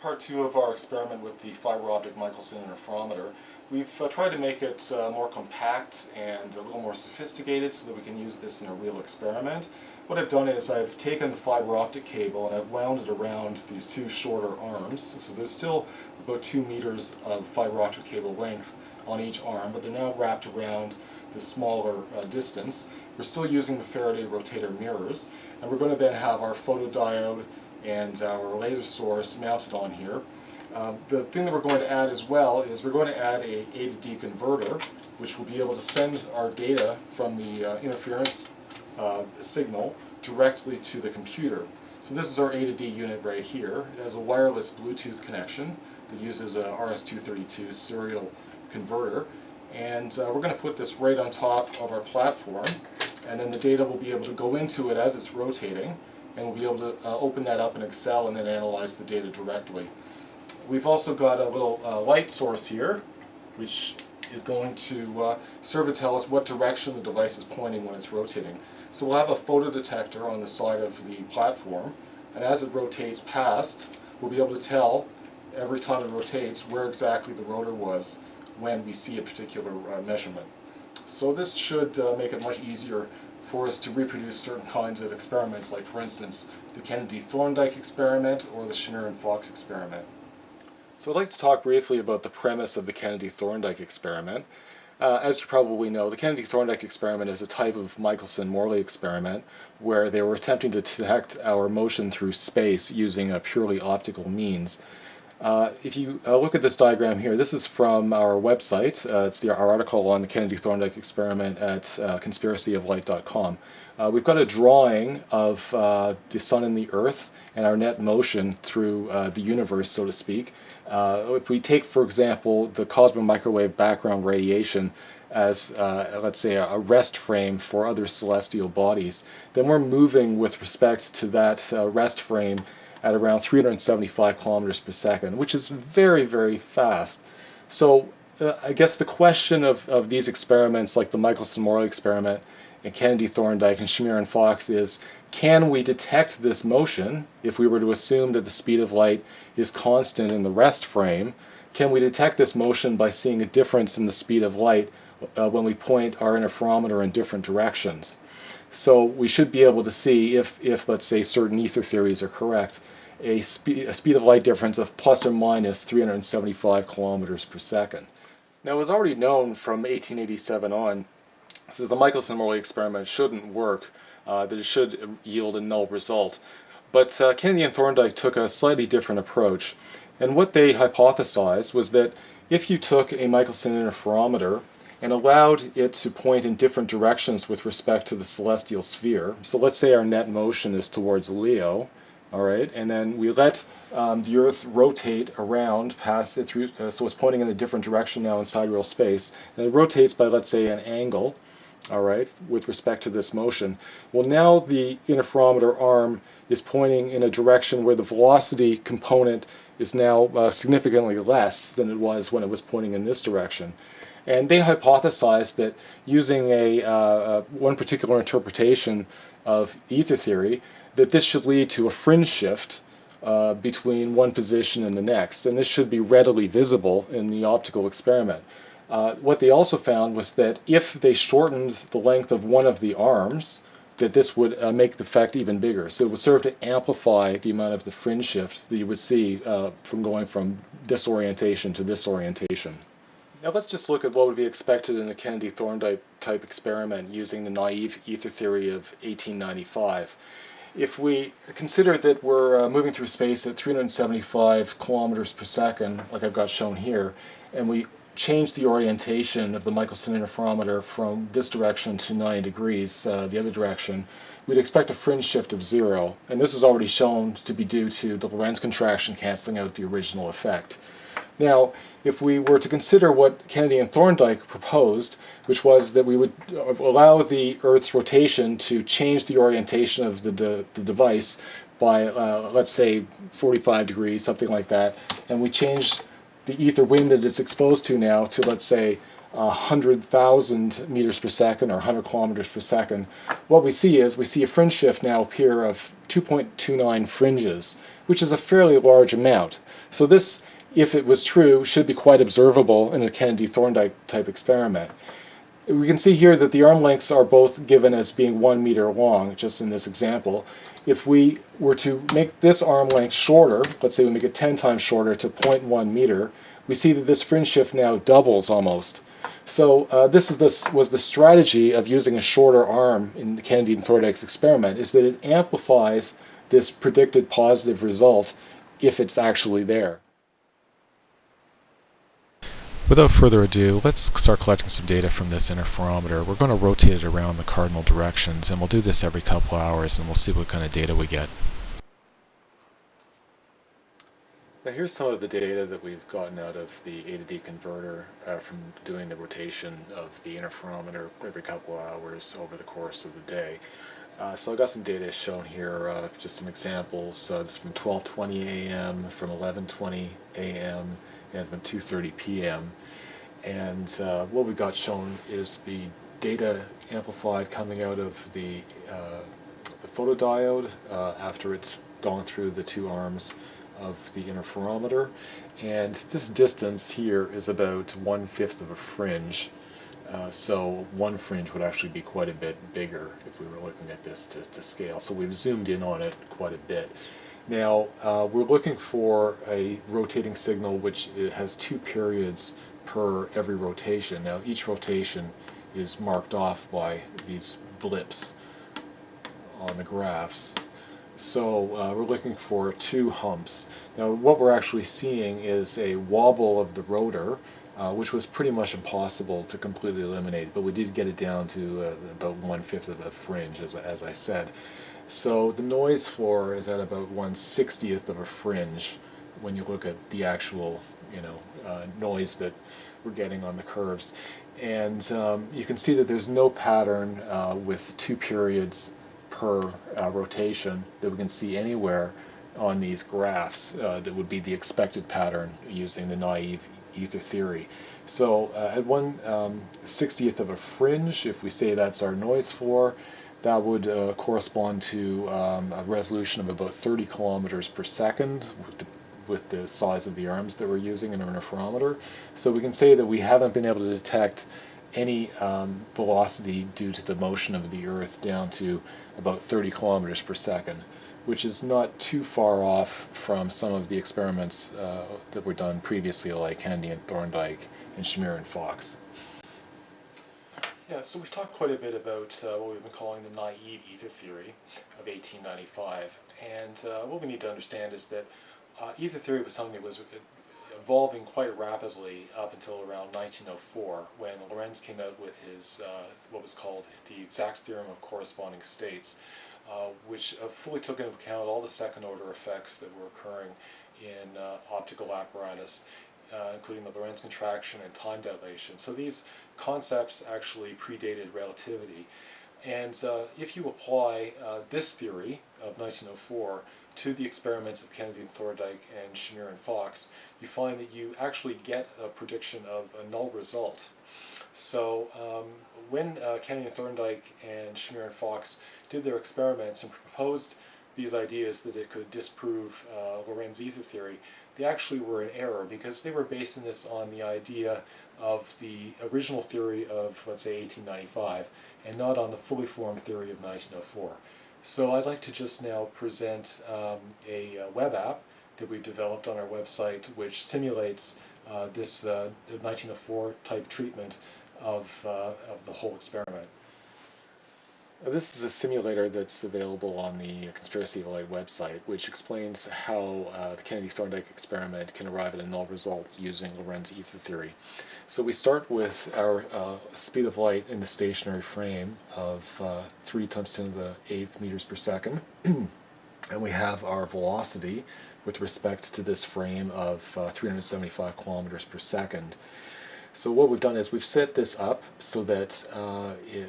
part two of our experiment with the fiber optic Michelson interferometer. We've tried to make it more compact and a little more sophisticated so that we can use this in a real experiment. What I've done is I've taken the fiber optic cable and I've wound it around these two shorter arms. So there's still about 2 meters of fiber optic cable length on each arm, but they're now wrapped around the smaller distance. We're still using the Faraday rotator mirrors, and we're going to then have our photodiode and our laser source mounted on here. The thing that we're going to add as well is we're going to add a to D converter, which will be able to send our data from the interference signal directly to the computer. So this is our A to D unit right here. It has a wireless Bluetooth connection that uses a RS-232 serial converter, and we're going to put this right on top of our platform, and then the data will be able to go into it as it's rotating, and we'll be able to open that up in Excel and then analyze the data directly. We've also got a little light source here, which is going to serve to tell us what direction the device is pointing when it's rotating. So we'll have a photodetector on the side of the platform, and as it rotates past, we'll be able to tell every time it rotates where exactly the rotor was when we see a particular measurement. So this should make it much easier for us to reproduce certain kinds of experiments, like for instance the Kennedy Thorndike experiment or the Shamir and Fox experiment. So I'd like to talk briefly about the premise of the Kennedy Thorndike experiment. As you probably know, the Kennedy Thorndike experiment is a type of Michelson-Morley experiment where they were attempting to detect our motion through space using purely optical means. If you look at this diagram here, this is from our website. It's our article on the Kennedy Thorndike experiment at conspiracyoflight.com. We've got a drawing of the sun and the earth and our net motion through the universe, so to speak. If we take, for example, the cosmic microwave background radiation as, let's say, a rest frame for other celestial bodies, then we're moving with respect to that rest frame at around 375 kilometers per second, which is very, very fast. So I guess the question of these experiments, like the Michelson-Morley experiment and Kennedy Thorndike and Shamir and Fox, is can we detect this motion if we were to assume that the speed of light is constant in the rest frame? Can we detect this motion by seeing a difference in the speed of light when we point our interferometer in different directions? So we should be able to see if let's say certain ether theories are correct, a speed of light difference of plus or minus 375 kilometers per second. Now it was already known from 1887 on that the Michelson-Morley experiment shouldn't work, that it should yield a null result. But Kennedy and Thorndike took a slightly different approach, and what they hypothesized was that if you took a Michelson interferometer and allowed it to point in different directions with respect to the celestial sphere, so let's say our net motion is towards Leo, all right, and then we let the Earth rotate around past it through, so it's pointing in a different direction now in sidereal space, and it rotates by, let's say, an angle, all right, with respect to this motion. Well, now the interferometer arm is pointing in a direction where the velocity component is now significantly less than it was when it was pointing in this direction. And they hypothesized that using one particular interpretation of ether theory, that this should lead to a fringe shift between one position and the next, and this should be readily visible in the optical experiment. What they also found was that if they shortened the length of one of the arms, that this would make the effect even bigger. So it would serve to amplify the amount of the fringe shift that you would see from going from this orientation to this orientation. Now let's just look at what would be expected in a Kennedy Thorndike type experiment using the naive ether theory of 1895. If we consider that we're moving through space at 375 kilometers per second, like I've got shown here, and we change the orientation of the Michelson interferometer from this direction to 90 degrees, the other direction, we'd expect a fringe shift of 0. And this was already shown to be due to the Lorentz contraction canceling out the original effect. Now, if we were to consider what Kennedy and Thorndike proposed, which was that we would allow the Earth's rotation to change the orientation of the device by, let's say, 45 degrees, something like that, and we change the ether wind that it's exposed to now to, let's say, 100,000 meters per second or 100 kilometers per second, what we see is we see a fringe shift now appear of 2.29 fringes, which is a fairly large amount. So this, if it was true, should be quite observable in a Kennedy Thorndike type experiment. We can see here that the arm lengths are both given as being 1 meter long, just in this example. If we were to make this arm length shorter, let's say we make it 10 times shorter to 0.1 meter, we see that this fringe shift now doubles almost. So this was the strategy of using a shorter arm in the Kennedy and Thorndike's experiment, is that it amplifies this predicted positive result if it's actually there. Without further ado, let's start collecting some data from this interferometer. We're going to rotate it around the cardinal directions, and we'll do this every couple hours, and we'll see what kind of data we get. Now here's some of the data that we've gotten out of the A to D converter from doing the rotation of the interferometer every couple hours over the course of the day. So I've got some data shown here, just some examples. This is from 12:20 a.m., from 11:20 a.m., and from 2:30 p.m. And what we've got shown is the data amplified coming out of the photodiode after it's gone through the two arms of the interferometer. And this distance here is about 1/5 of a fringe. So one fringe would actually be quite a bit bigger if we were looking at this to scale. So we've zoomed in on it quite a bit. Now, we're looking for a rotating signal which has 2 periods per every rotation. Now, each rotation is marked off by these blips on the graphs. So we're looking for 2 humps. Now, what we're actually seeing is a wobble of the rotor, which was pretty much impossible to completely eliminate, but we did get it down to about 1/5 of a fringe, as I said. So the noise floor is at about 1/60th of a fringe when you look at the actual, noise that we're getting on the curves. And you can see that there's no pattern with 2 periods per rotation that we can see anywhere on these graphs that would be the expected pattern using the naive ether theory. So at 1/60th of a fringe, if we say that's our noise floor, that would correspond to a resolution of about 30 kilometers per second with the size of the arms that we're using in our interferometer. So we can say that we haven't been able to detect any velocity due to the motion of the Earth down to about 30 kilometers per second, which is not too far off from some of the experiments that were done previously, like Kennedy and Thorndike and Shamir and Fox. Yeah, so we've talked quite a bit about what we've been calling the naive ether theory of 1895, and what we need to understand is that ether theory was something that was evolving quite rapidly up until around 1904, when Lorentz came out with his what was called the exact theorem of corresponding states, which fully took into account all the second-order effects that were occurring in optical apparatus, including the Lorentz contraction and time dilation. So these concepts actually predated relativity. And if you apply this theory of 1904 to the experiments of Kennedy and Thorndike and Shamir and Fox, you find that you actually get a prediction of a null result. So when Kennedy and Thorndike and Shamir and Fox did their experiments and proposed these ideas that it could disprove Lorentz ether theory, they actually were in error because they were basing this on the idea of the original theory of, let's say, 1895, and not on the fully formed theory of 1904. So I'd like to just now present a web app that we've developed on our website, which simulates this 1904 type treatment of the whole experiment. This is a simulator that's available on the Conspiracy of Light website, which explains how the Kennedy-Thorndike experiment can arrive at a null result using Lorentz ether theory. So we start with our speed of light in the stationary frame of 3 times 10 to the 8th meters per second, and we have our velocity with respect to this frame of 375 kilometers per second. So what we've done is we've set this up so that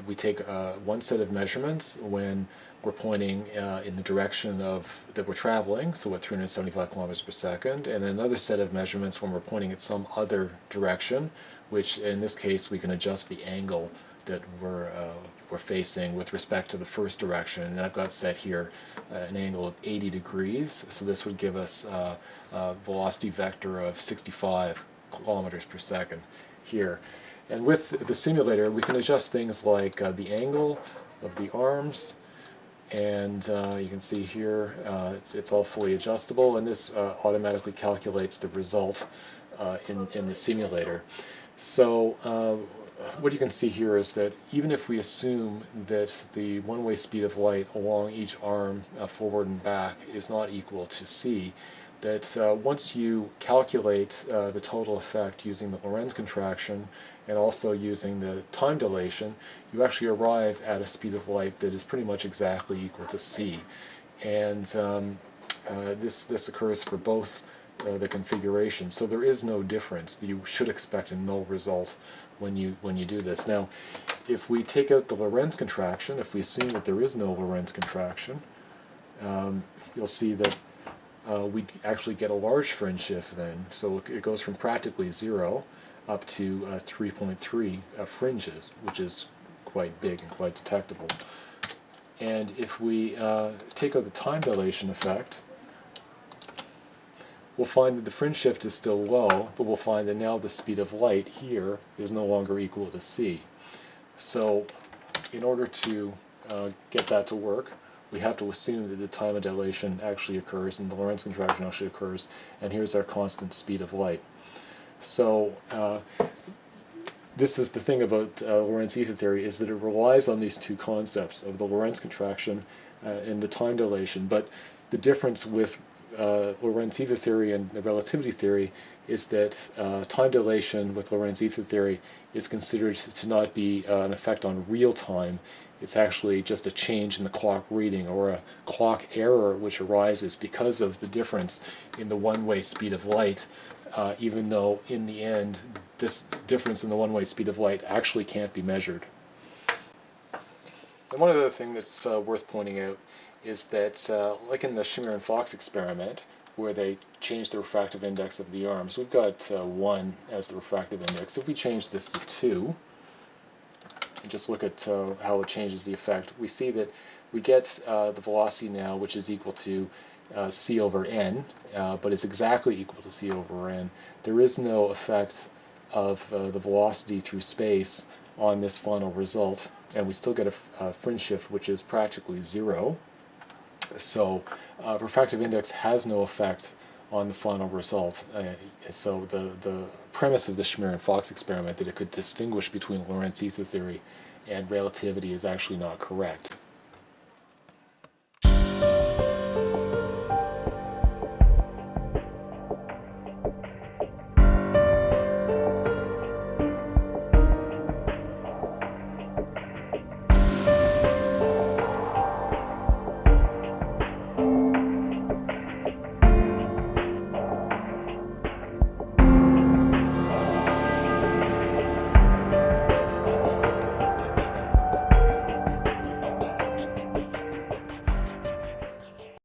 we take one set of measurements when we're pointing in the direction that we're traveling, so at 375 kilometers per second, and then another set of measurements when we're pointing at some other direction, which in this case we can adjust the angle that we're facing with respect to the first direction. And I've got set here an angle of 80 degrees, so this would give us a velocity vector of 65 kilometers per second here. And with the simulator we can adjust things like the angle of the arms, and you can see here it's all fully adjustable, and this automatically calculates the result in the simulator. So what you can see here is that even if we assume that the one-way speed of light along each arm forward and back is not equal to c, that once you calculate the total effect using the Lorentz contraction and also using the time dilation, you actually arrive at a speed of light that is pretty much exactly equal to c. And this occurs for both the configurations, so there is no difference. You should expect a null result when you do this. Now, if we take out the Lorentz contraction, if we assume that there is no Lorentz contraction, you'll see that we actually get a large fringe shift then. So it goes from practically 0 up to 3.3 fringes, which is quite big and quite detectable. And if we take out the time dilation effect, we'll find that the fringe shift is still low, but we'll find that now the speed of light here is no longer equal to c. So in order to get that to work, we have to assume that the time of dilation actually occurs and the Lorentz contraction actually occurs, and here's our constant speed of light. So this is the thing about Lorentz ether theory, is that it relies on these two concepts of the Lorentz contraction and the time dilation, but the difference with Lorentz ether theory and the relativity theory is that time dilation with Lorentz ether theory is considered to not be an effect on real time. It's actually just a change in the clock reading, or a clock error which arises because of the difference in the one-way speed of light, even though in the end this difference in the one-way speed of light actually can't be measured. And one other thing that's worth pointing out is that, like in the Shamir and Fox experiment, where they changed the refractive index of the arms, we've got 1 as the refractive index. If we change this to 2, and just look at how it changes the effect, we see that we get the velocity now, which is equal to c over n, but it's exactly equal to c over n. There is no effect of the velocity through space on this final result, and we still get a fringe shift which is practically 0. So refractive index has no effect on the final result. So the premise of the Shamir and Fox experiment, that it could distinguish between Lorentz ether theory and relativity, is actually not correct.